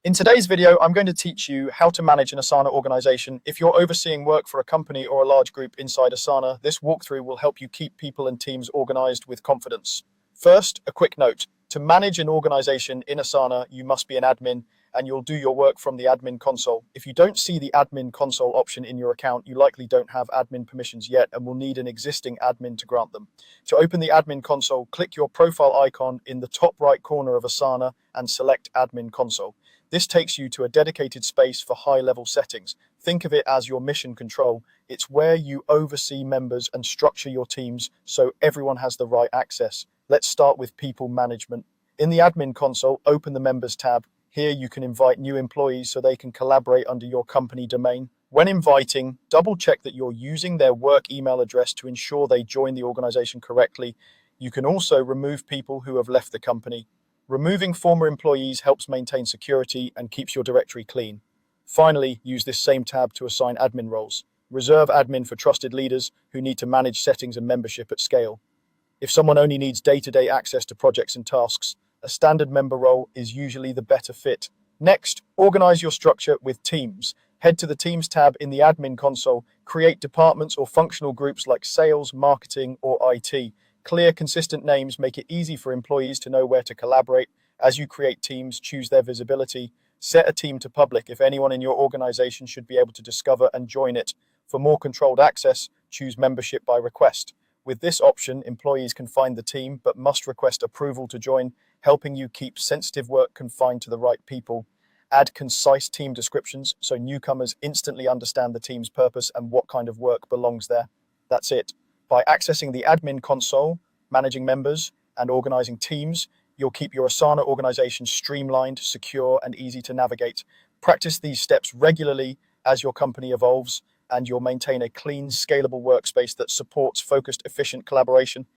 In today's video, I'm going to teach you how to manage an Asana organization. If you're overseeing work for a company or a large group inside Asana, this walkthrough will help you keep people and teams organized with confidence. First, a quick note. To manage an organization in Asana, you must be an admin and you'll do your work from the admin console. If you don't see the admin console option in your account, you likely don't have admin permissions yet and will need an existing admin to grant them. To open the admin console, click your profile icon in the top right corner of Asana and select Admin Console. This takes you to a dedicated space for high-level settings. Think of it as your mission control. It's where you oversee members and structure your teams so everyone has the right access. Let's start with people management. In the admin console, open the Members tab. Here you can invite new employees so they can collaborate under your company domain. When inviting, double check that you're using their work email address to ensure they join the organization correctly. You can also remove people who have left the company. Removing former employees helps maintain security and keeps your directory clean. Finally, use this same tab to assign admin roles. Reserve admin for trusted leaders who need to manage settings and membership at scale. If someone only needs day-to-day access to projects and tasks, a standard member role is usually the better fit. Next, organize your structure with teams. Head to the Teams tab in the admin console. Create departments or functional groups like sales, marketing, or IT. Clear, consistent names make it easy for employees to know where to collaborate. As you create teams, choose their visibility. Set a team to public if anyone in your organization should be able to discover and join it. For more controlled access, choose membership by request. With this option, employees can find the team but must request approval to join, helping you keep sensitive work confined to the right people. Add concise team descriptions so newcomers instantly understand the team's purpose and what kind of work belongs there. That's it. By accessing the admin console, managing members, and organizing teams, you'll keep your Asana organization streamlined, secure, and easy to navigate. Practice these steps regularly as your company evolves, and you'll maintain a clean, scalable workspace that supports focused, efficient collaboration.